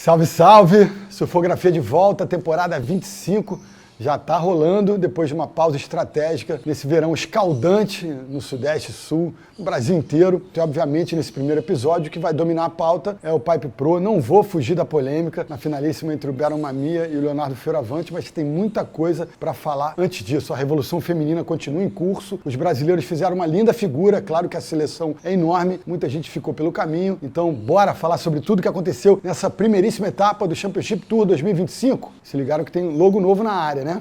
Salve, salve! Surfografia de volta, temporada 25. Já está rolando depois de uma pausa estratégica nesse verão escaldante no Sudeste e Sul, no Brasil inteiro. E, obviamente, nesse primeiro episódio, que vai dominar a pauta é o Pipe Pro. Não vou fugir da polêmica na finalíssima entre o Beron Mamiya e o Leonardo Fioravante, mas tem muita coisa para falar antes disso. A revolução feminina continua em curso. Os brasileiros fizeram uma linda figura. Claro que a seleção é enorme, muita gente ficou pelo caminho. Então, bora falar sobre tudo que aconteceu nessa primeiríssima etapa do Championship Tour 2025. Se ligaram que tem logo novo na área, né?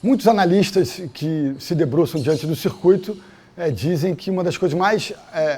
Muitos analistas que se debruçam diante do circuito dizem que uma das coisas mais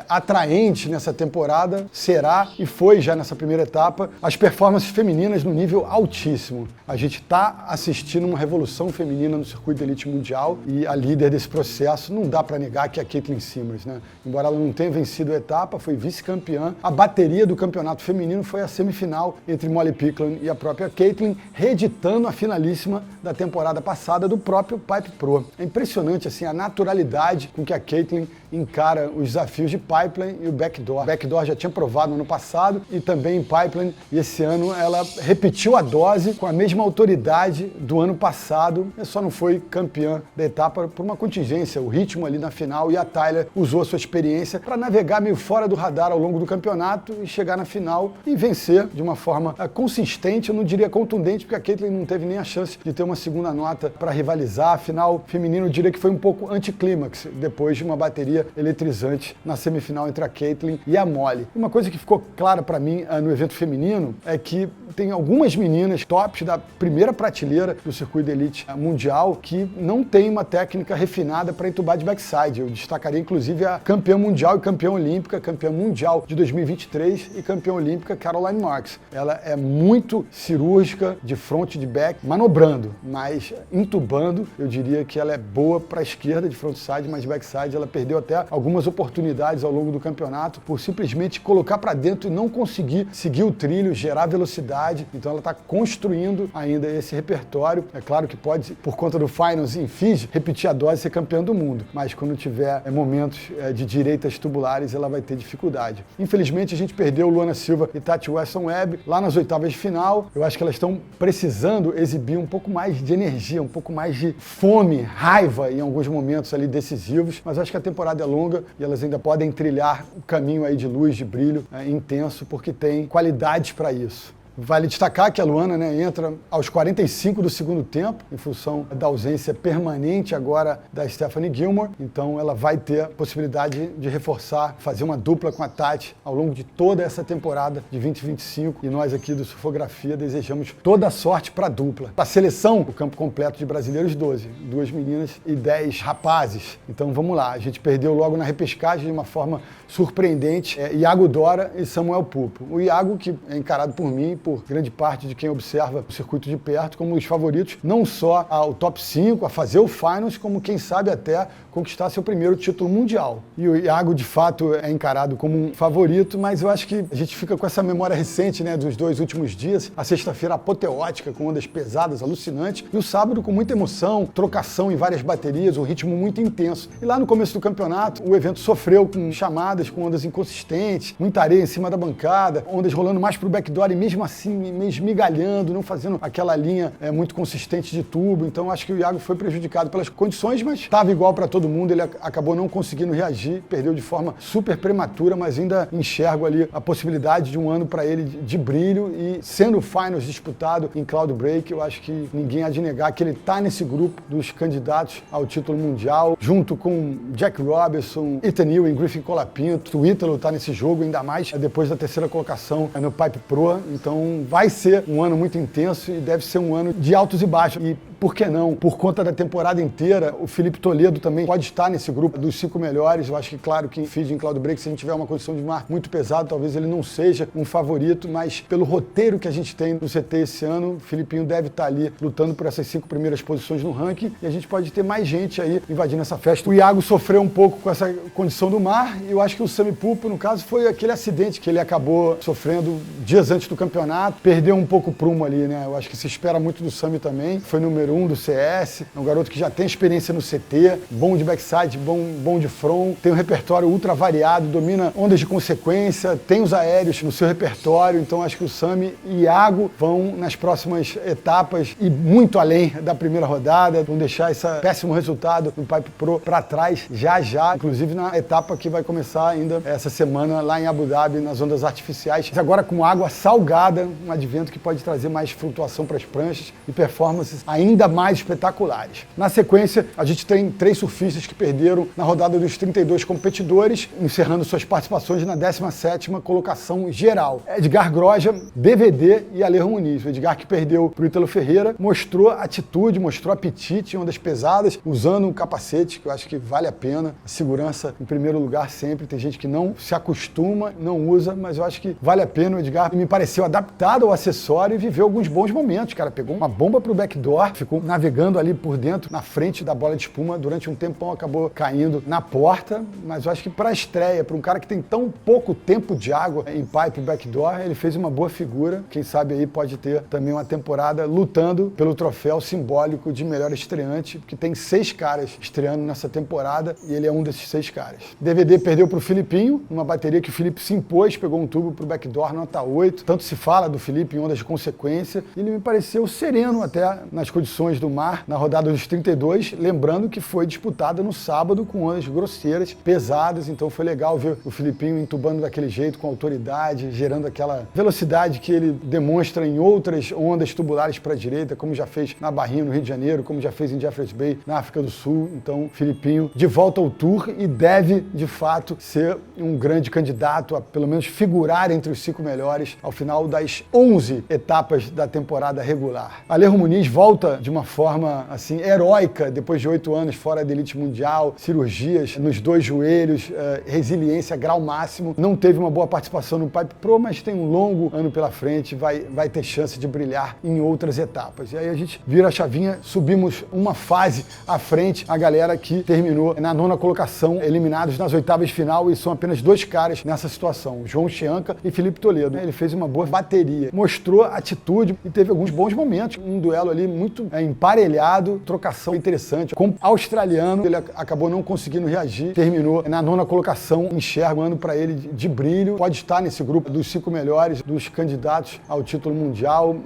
atraentes nessa temporada será, e foi já nessa primeira etapa, as performances femininas no nível altíssimo. A gente está assistindo uma revolução feminina no circuito de elite mundial e a líder desse processo não dá para negar que é a Caitlin Simmers, né? Embora ela não tenha vencido a etapa, foi vice-campeã. A bateria do campeonato feminino foi a semifinal entre Molly Picklum e a própria Caitlin, reeditando a finalíssima da temporada passada do próprio Pipe Pro. É impressionante assim, a naturalidade com que a Caitlin encara os desafios de Pipeline e o Backdoor. Backdoor já tinha provado no ano passado e também em Pipeline, e esse ano ela repetiu a dose com a mesma autoridade do ano passado, só não foi campeã da etapa por uma contingência, o ritmo ali na final, e a Tyler usou a sua experiência para navegar meio fora do radar ao longo do campeonato e chegar na final e vencer de uma forma consistente, eu não diria contundente, porque a Caitlin não teve nem a chance de ter uma segunda nota para rivalizar. A final feminina eu diria que foi um pouco anticlímax, depois de uma bateria eletrizante na semifinal entre a Caitlin e a Molly. Uma coisa que ficou clara para mim no evento feminino é que tem algumas meninas tops da primeira prateleira do circuito de elite mundial que não tem uma técnica refinada para entubar de backside. Eu destacaria inclusive a campeã mundial e campeã olímpica, campeã mundial de 2023 e campeã olímpica Caroline Marks. Ela é muito cirúrgica de front e de back, manobrando, mas entubando, eu diria que ela é boa para a esquerda de frontside, mas de backside ela perdeu até algumas oportunidades ao longo do campeonato por simplesmente colocar para dentro e não conseguir seguir o trilho, gerar velocidade. Então ela está construindo ainda esse repertório. É claro que pode, por conta do Finals em Fiji, repetir a dose e ser campeã do mundo, mas quando tiver momentos de direitas tubulares, ela vai ter dificuldade. Infelizmente a gente perdeu Luana Silva e Tati Weston-Webb lá nas oitavas de final. Eu acho que elas estão precisando exibir um pouco mais de energia, um pouco mais de fome, raiva em alguns momentos ali decisivos, mas acho que a temporada é longa e elas ainda podem trilhar o caminho aí de luz, de brilho intenso, porque tem qualidades para isso. Vale destacar que a Luana entra aos 45 do segundo tempo, em função da ausência permanente agora da Stephanie Gilmore. Então ela vai ter a possibilidade de reforçar, fazer uma dupla com a Tati ao longo de toda essa temporada de 2025. E nós aqui do Surfografia desejamos toda a sorte para a dupla. A seleção, o campo completo de brasileiros 12, 2 meninas e 10 rapazes. Então vamos lá, a gente perdeu logo na repescagem de uma forma surpreendente Iago Dora e Samuel Pupo. O Iago, que é encarado por mim, por grande parte de quem observa o circuito de perto, como os favoritos, não só ao top 5, a fazer o Finals, como quem sabe até conquistar seu primeiro título mundial. E o Iago, de fato, é encarado como um favorito, mas eu acho que a gente fica com essa memória recente, dos 2 últimos dias, a sexta-feira apoteótica, com ondas pesadas, alucinantes, e o sábado com muita emoção, trocação em várias baterias, um ritmo muito intenso. E lá no começo do campeonato, o evento sofreu com chamadas, com ondas inconsistentes, muita areia em cima da bancada, ondas rolando mais pro backdoor e mesmo assim meio esmigalhando, não fazendo aquela linha muito consistente de tubo. Então acho que o Iago foi prejudicado pelas condições, mas estava igual para todo mundo. Ele acabou não conseguindo reagir, perdeu de forma super prematura, mas ainda enxergo ali a possibilidade de um ano para ele de brilho, e sendo o Finals disputado em Cloud Break, eu acho que ninguém há de negar que ele está nesse grupo dos candidatos ao título mundial, junto com Jack Robinson, Ethan Ewing, Griffin Colapinto. O Ítalo está nesse jogo, ainda mais depois da terceira colocação no Pipe Pro. Então vai ser um ano muito intenso e deve ser um ano de altos e baixos. E por que não? Por conta da temporada inteira, o Felipe Toledo também pode estar nesse grupo dos 5 melhores. Eu acho que, claro, que em feed, em Cloud Break, se a gente tiver uma condição de mar muito pesada, talvez ele não seja um favorito, mas pelo roteiro que a gente tem no CT esse ano, o Filipinho deve estar ali lutando por essas 5 primeiras posições no ranking e a gente pode ter mais gente aí invadindo essa festa. O Iago sofreu um pouco com essa condição do mar e eu acho que o Sami Pupo, no caso, foi aquele acidente que ele acabou sofrendo dias antes do campeonato, perdeu um pouco o prumo ali, né? Eu acho que se espera muito do Sami também, foi número 1 do CS, é um garoto que já tem experiência no CT, bom de backside, bom de front, tem um repertório ultra variado, domina ondas de consequência, tem os aéreos no seu repertório, então acho que o Sami e Iago vão nas próximas etapas e muito além da primeira rodada, vão deixar esse péssimo resultado no Pipe Pro para trás já, inclusive na etapa que vai começar ainda essa semana lá em Abu Dhabi, nas ondas artificiais, agora com água salgada, um advento que pode trazer mais flutuação para as pranchas e performances ainda mais espetaculares. Na sequência, a gente tem 3 surfistas que perderam na rodada dos 32 competidores, encerrando suas participações na 17ª colocação geral. Edgar Groja, DVD e Alejo Muniz. O Edgar, que perdeu para o Ítalo Ferreira, mostrou atitude, mostrou apetite em ondas pesadas, usando um capacete, que eu acho que vale a pena. A segurança em primeiro lugar sempre. Tem gente que não se acostuma, não usa, mas eu acho que vale a pena. O Edgar me pareceu adaptado ao acessório e viveu alguns bons momentos. Cara, pegou uma bomba para o backdoor, ficou navegando ali por dentro, na frente da bola de espuma, durante um tempão acabou caindo na porta, mas eu acho que para a estreia, para um cara que tem tão pouco tempo de água em pipe backdoor, ele fez uma boa figura. Quem sabe aí pode ter também uma temporada lutando pelo troféu simbólico de melhor estreante, porque tem 6 caras estreando nessa temporada e ele é um desses 6 caras. DVD perdeu para o Filipinho, uma bateria que o Felipe se impôs, pegou um tubo para o backdoor nota 8. Tanto se fala do Felipe em ondas de consequência. Ele me pareceu sereno até nas condições do mar, na rodada dos 32, lembrando que foi disputada no sábado com ondas grosseiras, pesadas, então foi legal ver o Filipinho entubando daquele jeito, com autoridade, gerando aquela velocidade que ele demonstra em outras ondas tubulares para a direita, como já fez na Barrinha, no Rio de Janeiro, como já fez em Jeffreys Bay, na África do Sul. Então, Filipinho de volta ao Tour e deve, de fato, ser um grande candidato a, pelo menos, figurar entre os 5 melhores ao final das 11 etapas da temporada regular. Alejo Muniz volta de uma forma, assim, heróica, depois de 8 anos fora da elite mundial, cirurgias nos 2 joelhos, resiliência grau máximo. Não teve uma boa participação no Pipe Pro, mas tem um longo ano pela frente, vai ter chance de brilhar em outras etapas. E aí a gente vira a chavinha, subimos uma fase à frente, a galera que terminou na 9ª colocação, eliminados nas oitavas de final, e são apenas 2 caras nessa situação, João Chianca e Felipe Toledo. Ele fez uma boa bateria, mostrou atitude e teve alguns bons momentos. Um duelo ali muito emparelhado, trocação interessante. Com o australiano, ele acabou não conseguindo reagir, terminou na 9ª colocação, enxergo um ano para ele de brilho, pode estar nesse grupo dos 5 melhores, dos candidatos ao título mundial.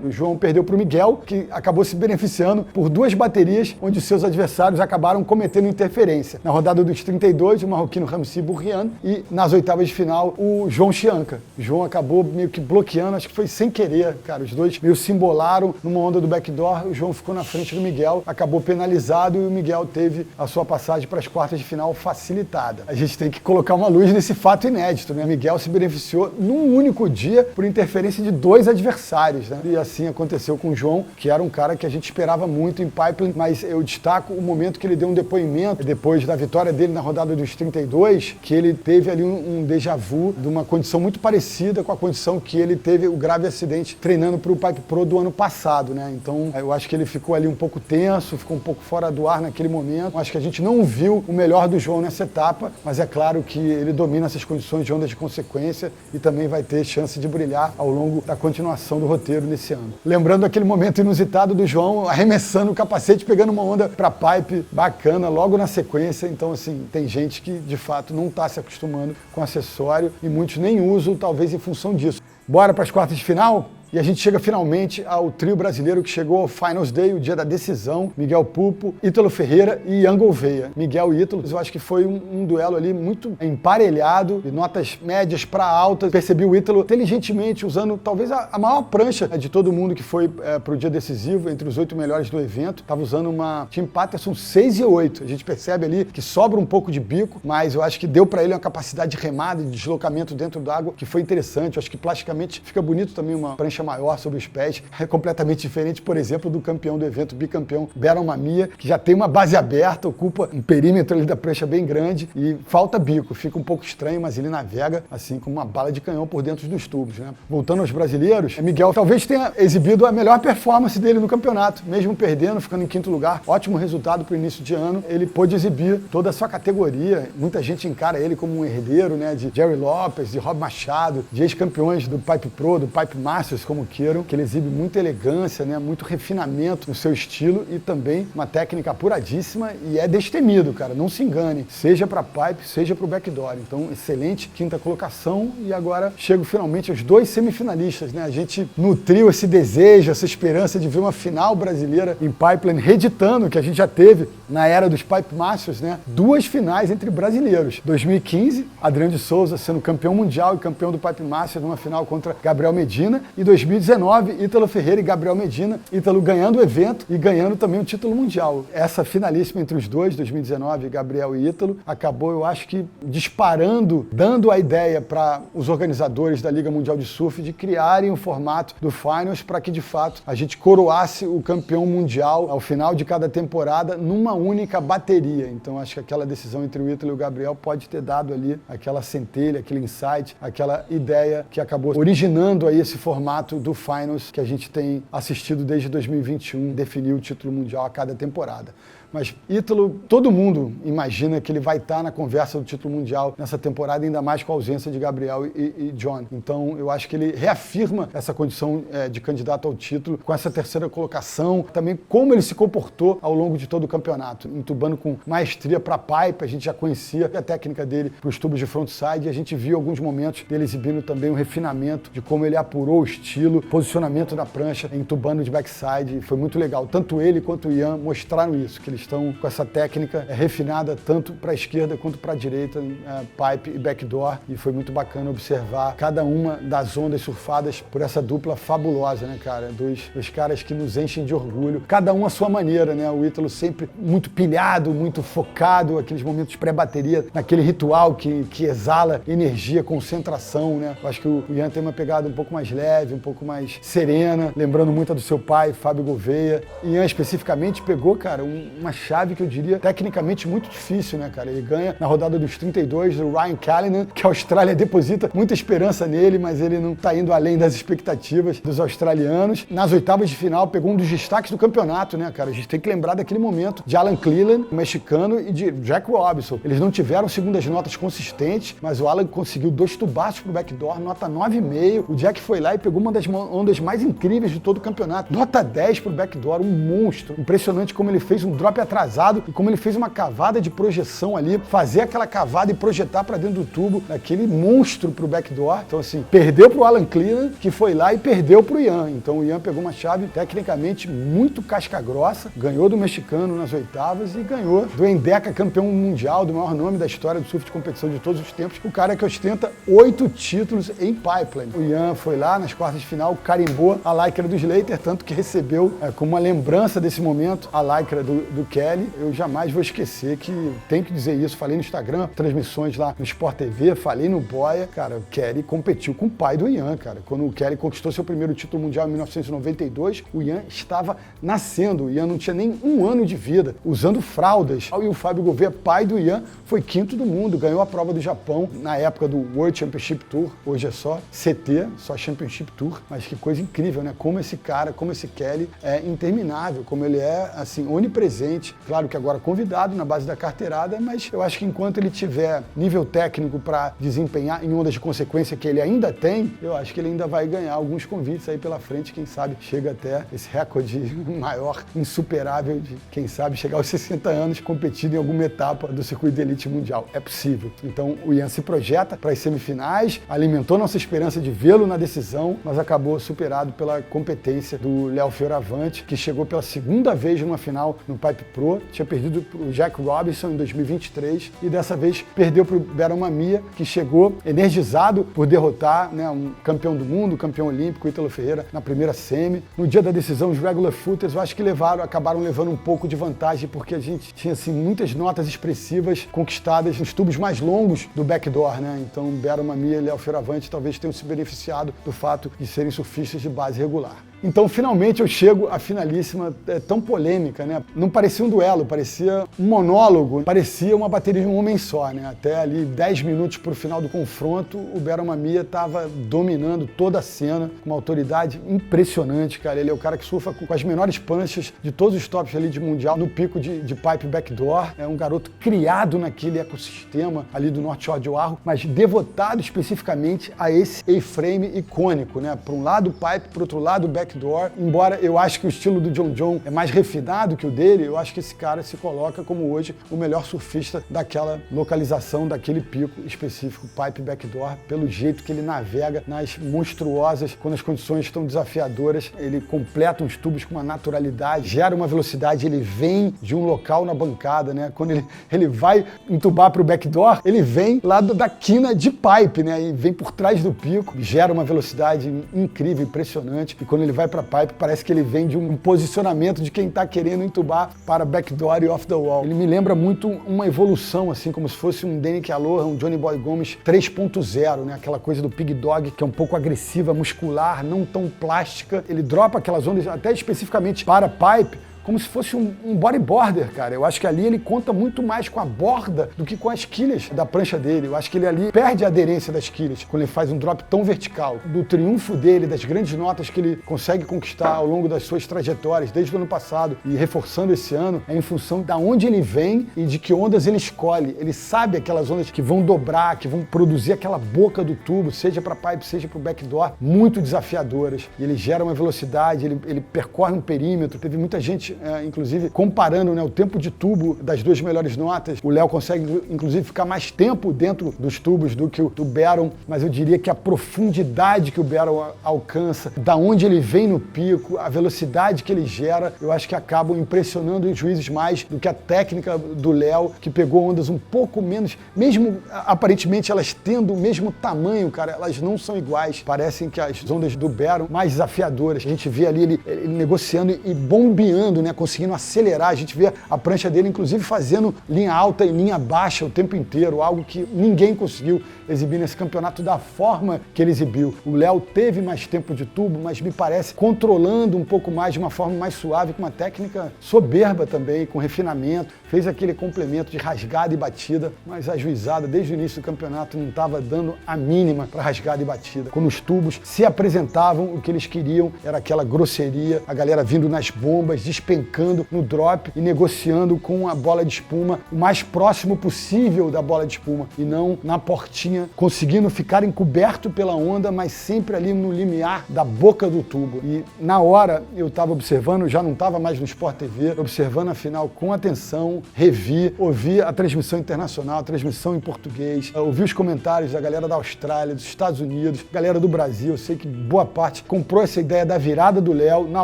O João perdeu para o Miguel, que acabou se beneficiando por 2 baterias, onde seus adversários acabaram cometendo interferência. Na rodada dos 32, o marroquino Ramsi Bourrian, e nas oitavas de final, o João Chianca. O João acabou meio que bloqueando, acho que foi sem querer, cara. Os dois meio se embolaram numa onda do backdoor, o João ficou na frente do Miguel, acabou penalizado e o Miguel teve a sua passagem para as quartas de final facilitada. A gente tem que colocar uma luz nesse fato inédito, né? O Miguel se beneficiou num único dia por interferência de 2 adversários, né? E assim aconteceu com o João, que era um cara que a gente esperava muito em pipeline, mas eu destaco o momento que ele deu um depoimento depois da vitória dele na rodada dos 32, que ele teve ali um déjà vu de uma condição muito parecida com a condição que ele teve o grave acidente treinando para o Pipe Pro do ano passado, né? Então eu acho que ele ficou ali um pouco tenso, ficou um pouco fora do ar naquele momento. Acho que a gente não viu o melhor do João nessa etapa, mas é claro que ele domina essas condições de ondas de consequência e também vai ter chance de brilhar ao longo da continuação do roteiro nesse ano. Lembrando aquele momento inusitado do João arremessando o capacete, pegando uma onda para pipe bacana logo na sequência. Então, assim, tem gente que de fato não está se acostumando com acessório e muitos nem usam, talvez em função disso. Bora para as quartas de final? E a gente chega finalmente ao trio brasileiro que chegou ao Finals Day, o dia da decisão. Miguel Pupo, Ítalo Ferreira e Ian Gouveia. Miguel e Ítalo, eu acho que foi um duelo ali muito emparelhado, de notas médias para altas. Percebi o Ítalo inteligentemente usando talvez a maior prancha de todo mundo que foi para o dia decisivo, entre os 8 melhores do evento. Estava usando uma Team Patterson 6 e 8. A gente percebe ali que sobra um pouco de bico, mas eu acho que deu para ele uma capacidade de remada, de deslocamento dentro d'água, que foi interessante. Eu acho que plasticamente fica bonito também uma prancha prancha maior sobre os pés. É completamente diferente, por exemplo, do campeão do evento, bicampeão Baron Mamiya, que já tem uma base aberta, ocupa um perímetro ali da prancha bem grande e falta bico. Fica um pouco estranho, mas ele navega assim como uma bala de canhão por dentro dos tubos, né? Voltando aos brasileiros, Miguel talvez tenha exibido a melhor performance dele no campeonato, mesmo perdendo, ficando em quinto lugar. Ótimo resultado para o início de ano. Ele pôde exibir toda a sua categoria. Muita gente encara ele como um herdeiro, né, de Jerry Lopes, de Rob Machado, de ex-campeões do Pipe Pro, do Pipe Masters, como queiram, que ele exibe muita elegância, né, muito refinamento no seu estilo e também uma técnica apuradíssima e é destemido, cara, não se engane, seja para pipe, seja para o backdoor. Então, excelente quinta colocação e agora chego finalmente aos 2 semifinalistas, né? A gente nutriu esse desejo, essa esperança de ver uma final brasileira em pipeline, reeditando o que a gente já teve na era dos Pipe Masters, né? 2 finais entre brasileiros. 2015, Adriano de Souza sendo campeão mundial e campeão do Pipe Masters numa final contra Gabriel Medina. E 2019, Ítalo Ferreira e Gabriel Medina. Ítalo ganhando o evento e ganhando também o título mundial. Essa finalíssima entre os dois, 2019, Gabriel e Ítalo, acabou, eu acho que, disparando, dando a ideia para os organizadores da Liga Mundial de Surf de criarem o formato do Finals para que, de fato, a gente coroasse o campeão mundial ao final de cada temporada numa única bateria. Então, acho que aquela decisão entre o Ítalo e o Gabriel pode ter dado ali aquela centelha, aquele insight, aquela ideia que acabou originando aí esse formato do Finals que a gente tem assistido desde 2021, definir o título mundial a cada temporada. Mas Ítalo, todo mundo imagina que ele vai estar na conversa do título mundial nessa temporada, ainda mais com a ausência de Gabriel e John. Então, eu acho que ele reafirma essa condição de candidato ao título com essa terceira colocação, também como ele se comportou ao longo de todo o campeonato, entubando com maestria para pipe. A gente já conhecia a técnica dele para os tubos de frontside e a gente viu alguns momentos dele exibindo também um refinamento de como ele apurou o estilo, posicionamento da prancha, entubando de backside. Foi muito legal. Tanto ele quanto o Ian mostraram isso, que eles estão com essa técnica refinada tanto para a esquerda quanto para a direita, pipe e backdoor, e foi muito bacana observar cada uma das ondas surfadas por essa dupla fabulosa, né, cara? Dois caras que nos enchem de orgulho, cada um à sua maneira, né? O Ítalo sempre muito pilhado, muito focado, aqueles momentos pré-bateria, naquele ritual que exala energia, concentração, né? Eu acho que o Ian tem uma pegada um pouco mais leve, um pouco mais serena, lembrando muito do seu pai, Fábio Gouveia. Ian especificamente pegou, cara, uma chave que eu diria tecnicamente muito difícil, né, cara? Ele ganha na rodada dos 32 do Ryan Callanan, que a Austrália deposita muita esperança nele, mas ele não tá indo além das expectativas dos australianos. Nas oitavas de final, pegou um dos destaques do campeonato, né, cara? A gente tem que lembrar daquele momento de Alan Cleland, o mexicano, e de Jack Robinson. Eles não tiveram segundas notas consistentes, mas o Alan conseguiu 2 tubaços pro backdoor, nota 9,5. O Jack foi lá e pegou uma das ondas mais incríveis de todo o campeonato. Nota 10 pro backdoor, um monstro. Impressionante como ele fez um drop atrasado e como ele fez uma cavada de projeção ali, fazer aquela cavada e projetar para dentro do tubo, aquele monstro pro backdoor. Então, assim, perdeu pro Alan Cleland, que foi lá e perdeu pro Ian. Então, o Ian pegou uma chave tecnicamente muito casca grossa, ganhou do mexicano nas oitavas e ganhou do Endeca, campeão mundial, do maior nome da história do surf de competição de todos os tempos, o cara que ostenta 8 títulos em pipeline. O Ian foi lá nas quartas de final, carimbou a lycra do Slater, tanto que recebeu como uma lembrança desse momento a lycra do Kelly. Eu jamais vou esquecer que tenho que dizer isso. Falei no Instagram, transmissões lá no Sport TV, falei no Boia. Cara, o Kelly competiu com o pai do Ian, cara. Quando o Kelly conquistou seu primeiro título mundial em 1992, o Ian estava nascendo. O Ian não tinha nem 1 ano de vida, usando fraldas. E o Fábio Gouveia, pai do Ian, foi 5º do mundo, ganhou a prova do Japão na época do World Championship Tour. Hoje é só CT, só Championship Tour. Mas que coisa incrível, né? Como esse cara, como esse Kelly é interminável, como ele é, assim, onipresente. Claro que agora convidado na base da carteirada, mas eu acho que enquanto ele tiver nível técnico para desempenhar em ondas de consequência que ele ainda tem, eu acho que ele ainda vai ganhar alguns convites aí pela frente, quem sabe chega até esse recorde maior, insuperável de, quem sabe, chegar aos 60 anos competindo em alguma etapa do circuito de elite mundial. É possível. Então o Ian se projeta para as semifinais, alimentou nossa esperança de vê-lo na decisão, mas acabou superado pela competência do Léo Fioravante, que chegou pela 2ª vez numa final no Pipe Pro, tinha perdido para o Jack Robinson em 2023 e dessa vez perdeu para o Baron Mamiya, que chegou energizado por derrotar, né, um campeão do mundo, campeão olímpico, Ítalo Ferreira, na primeira semi. No dia da decisão, os regular footers, eu acho que acabaram levando um pouco de vantagem, porque a gente tinha assim, muitas notas expressivas conquistadas nos tubos mais longos do backdoor, né? Então, Baron Mamiya e Léo Fioravante talvez tenham se beneficiado do fato de serem surfistas de base regular. Então, finalmente, eu chego à finalíssima, tão polêmica, né? Não parecia um duelo, parecia um monólogo, parecia uma bateria de um homem só, né? Até ali 10 minutos para o final do confronto, o Beron Mamiya estava dominando toda a cena, com uma autoridade impressionante, cara. Ele é o cara que surfa com as menores pranchas de todos os tops ali de mundial, no pico de pipe backdoor. É um garoto criado naquele ecossistema ali do North Shore de Oahu, mas devotado especificamente a esse A-frame icônico, né? Para um lado pipe, para outro lado backdoor. Embora eu acho que o estilo do John é mais refinado que o dele, eu acho que esse cara se coloca como hoje o melhor surfista daquela localização, daquele pico específico, pipe backdoor, pelo jeito que ele navega nas monstruosas, quando as condições estão desafiadoras, ele completa uns tubos com uma naturalidade, gera uma velocidade, ele vem de um local na bancada, né? Quando ele vai entubar para o backdoor, ele vem lá da quina de pipe, né? E vem por trás do pico, gera uma velocidade incrível, impressionante, e quando ele vai para pipe, parece que ele vem de um posicionamento de quem está querendo entubar para backdoor e off the wall. Ele me lembra muito uma evolução, assim, como se fosse um Danica Aloha, um Johnny Boy Gomes 3.0, né? Aquela coisa do Pig Dog, que é um pouco agressiva, muscular, não tão plástica. Ele dropa aquelas ondas, até especificamente para pipe, como se fosse um bodyboarder, cara. Eu acho que ali ele conta muito mais com a borda do que com as quilhas da prancha dele. Eu acho que ele ali perde a aderência das quilhas quando ele faz um drop tão vertical. Do triunfo dele, das grandes notas que ele consegue conquistar ao longo das suas trajetórias, desde o ano passado e reforçando esse ano, é em função de onde ele vem e de que ondas ele escolhe. Ele sabe aquelas ondas que vão dobrar, que vão produzir aquela boca do tubo, seja para pipe, seja para o backdoor, muito desafiadoras. E ele gera uma velocidade, ele percorre um perímetro. Teve muita gente inclusive comparando, né, o tempo de tubo das duas melhores notas. O Léo consegue inclusive ficar mais tempo dentro dos tubos do que o Beron, mas eu diria que a profundidade que o Beron alcança, da onde ele vem no pico, a velocidade que ele gera, eu acho que acabam impressionando os juízes mais do que a técnica do Léo, que pegou ondas um pouco menos, mesmo aparentemente elas tendo o mesmo tamanho, cara, elas não são iguais. Parecem que as ondas do Beron mais desafiadoras. A gente vê ali ele negociando e bombeando, né, conseguindo acelerar. A gente vê a prancha dele, inclusive, fazendo linha alta e linha baixa o tempo inteiro, algo que ninguém conseguiu exibir nesse campeonato da forma que ele exibiu. O Léo teve mais tempo de tubo, mas me parece controlando um pouco mais, de uma forma mais suave, com uma técnica soberba também, com refinamento. Fez aquele complemento de rasgada e batida, mas a juizada, desde o início do campeonato, não estava dando a mínima para rasgada e batida. Quando os tubos se apresentavam, o que eles queriam era aquela grosseria, a galera vindo nas bombas, despencando no drop e negociando com a bola de espuma o mais próximo possível da bola de espuma e não na portinha, conseguindo ficar encoberto pela onda, mas sempre ali no limiar da boca do tubo. E na hora eu estava observando, já não estava mais no Sport TV, observando a final com atenção, revi, ouvi a transmissão internacional, a transmissão em português, ouvi os comentários da galera da Austrália, dos Estados Unidos, galera do Brasil. Eu sei que boa parte comprou essa ideia da virada do Léo. Na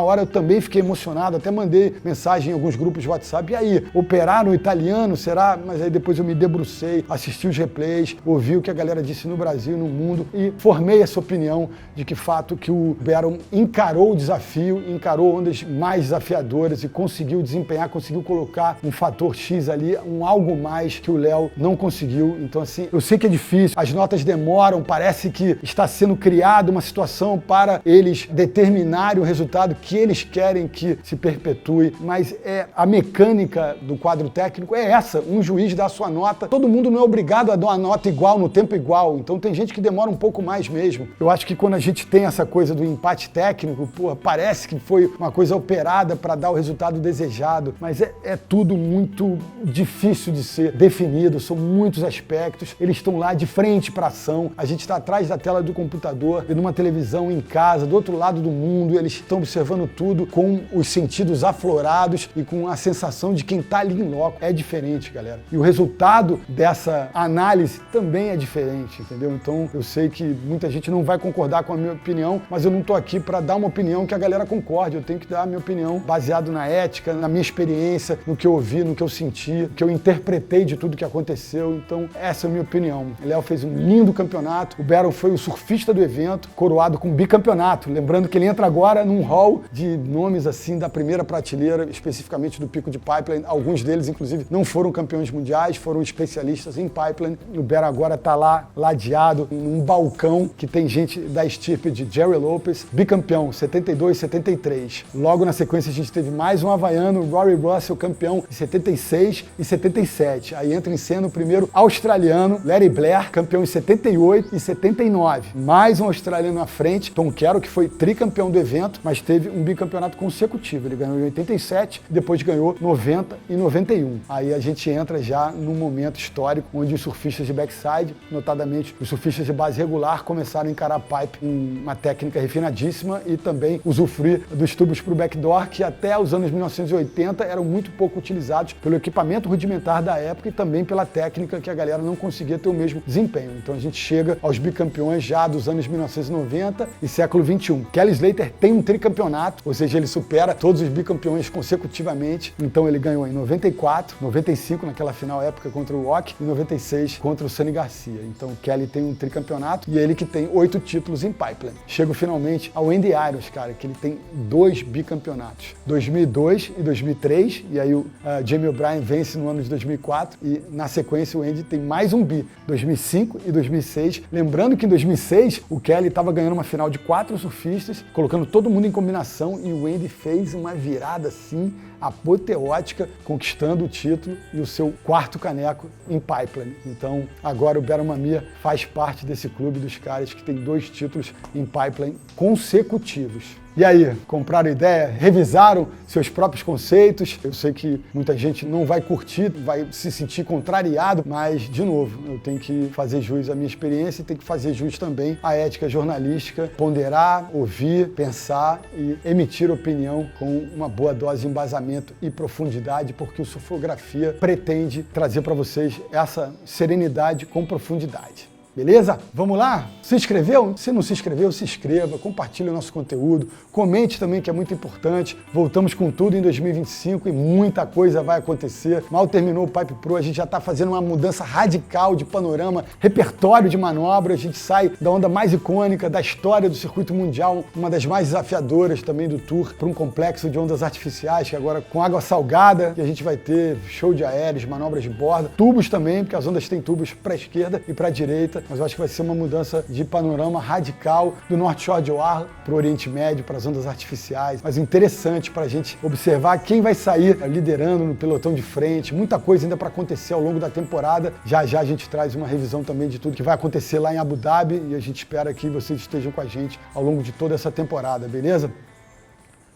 hora eu também fiquei emocionado, até mandei mensagem em alguns grupos de WhatsApp. E aí, operar no italiano, será? Mas aí depois eu me debrucei, assisti os replays, ouvi o que a galera disse no Brasil e no mundo e formei essa opinião de que fato que o Beron encarou o desafio, encarou ondas mais desafiadoras e conseguiu desempenhar, conseguiu colocar um fator X ali, um algo mais que o Léo não conseguiu. Então assim, eu sei que é difícil, as notas demoram, parece que está sendo criada uma situação para eles determinarem o resultado que eles querem que se perpetue, mas a mecânica do quadro técnico é essa, um juiz dá a sua nota, todo mundo não é obrigado a dar uma nota igual, no tempo igual, então tem gente que demora um pouco mais mesmo. Eu acho que quando a gente tem essa coisa do empate técnico, parece que foi uma coisa operada para dar o resultado desejado, mas é tudo muito difícil de ser definido, são muitos aspectos, eles estão lá de frente para a ação, a gente está atrás da tela do computador, e numa televisão em casa, do outro lado do mundo, eles estão observando tudo com os sentidos aflorados e com a sensação de quem está ali em loco. É diferente, galera. E o resultado dessa análise também é diferente, entendeu? Então eu sei que muita gente não vai concordar com a minha opinião, mas eu não estou aqui para dar uma opinião que a galera concorde, eu tenho que dar a minha opinião baseado na ética, na minha experiência, no que eu ouvi, no que eu senti, no que eu interpretei de tudo que aconteceu. Então essa é a minha opinião. O Léo fez um lindo campeonato, o Beron foi o surfista do evento, coroado com bicampeonato, lembrando que ele entra agora num hall de nomes assim da primeira prateleira prateleira, especificamente do pico de pipeline. Alguns deles, inclusive, não foram campeões mundiais, foram especialistas em pipeline. O Bear agora está lá, ladeado, num balcão que tem gente da estirpe de Jerry Lopez, bicampeão, 72, 73. Logo na sequência a gente teve mais um havaiano, Rory Russell, campeão em 76 e 77. Aí entra em cena o primeiro australiano, Larry Blair, campeão em 78 e 79. Mais um australiano à frente, Tom Carroll, que foi tricampeão do evento, mas teve um bicampeonato consecutivo. Ele ganhou em 87, depois ganhou 90 e 91. Aí a gente entra já num momento histórico onde os surfistas de backside, notadamente os surfistas de base regular, começaram a encarar pipe com uma técnica refinadíssima e também usufruir dos tubos para o backdoor, que até os anos 1980 eram muito pouco utilizados pelo equipamento rudimentar da época e também pela técnica que a galera não conseguia ter o mesmo desempenho. Então a gente chega aos bicampeões já dos anos 1990 e século 21. Kelly Slater tem um tricampeonato, ou seja, ele supera todos os bicampeões consecutivamente. Então ele ganhou em 94, 95 naquela final época contra o Ock e 96 contra o Sonny Garcia. Então o Kelly tem um tricampeonato e ele que tem 8 títulos em pipeline. Chego finalmente ao Andy Irons, cara, que ele tem 2 bicampeonatos. 2002 e 2003, e aí o Jamie O'Brien vence no ano de 2004 e na sequência o Andy tem mais um bi, 2005 e 2006. Lembrando que em 2006 o Kelly estava ganhando uma final de 4 surfistas, colocando todo mundo em combinação e o Andy fez uma virada assim apoteótica, conquistando o título e o seu 4º caneco em pipeline. Então agora o Bear Mamiya faz parte desse clube dos caras que tem 2 títulos em pipeline consecutivos. E aí, compraram ideia? Revisaram seus próprios conceitos? Eu sei que muita gente não vai curtir, vai se sentir contrariado, mas, de novo, eu tenho que fazer jus à minha experiência e tenho que fazer jus também à ética jornalística, ponderar, ouvir, pensar e emitir opinião com uma boa dose de embasamento e profundidade, porque o Surfografia pretende trazer para vocês essa serenidade com profundidade. Beleza? Vamos lá? Se inscreveu? Se não se inscreveu, se inscreva, compartilhe o nosso conteúdo, comente também, que é muito importante. Voltamos com tudo em 2025 e muita coisa vai acontecer. Mal terminou o Pipe Pro, a gente já está fazendo uma mudança radical de panorama, repertório de manobra, a gente sai da onda mais icônica da história do circuito mundial, uma das mais desafiadoras também do Tour, para um complexo de ondas artificiais, que agora com água salgada, e a gente vai ter show de aéreos, manobras de borda, tubos também, porque as ondas têm tubos para a esquerda e para a direita, mas eu acho que vai ser uma mudança de panorama radical do North Shore de Oahu para o Oriente Médio, para as ondas artificiais, mas interessante para a gente observar quem vai sair liderando no pelotão de frente, muita coisa ainda para acontecer ao longo da temporada. Já já a gente traz uma revisão também de tudo que vai acontecer lá em Abu Dhabi e a gente espera que vocês estejam com a gente ao longo de toda essa temporada, beleza?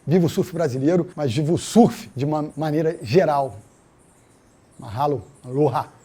Viva o surf brasileiro, mas viva o surf de uma maneira geral. Mahalo, aloha!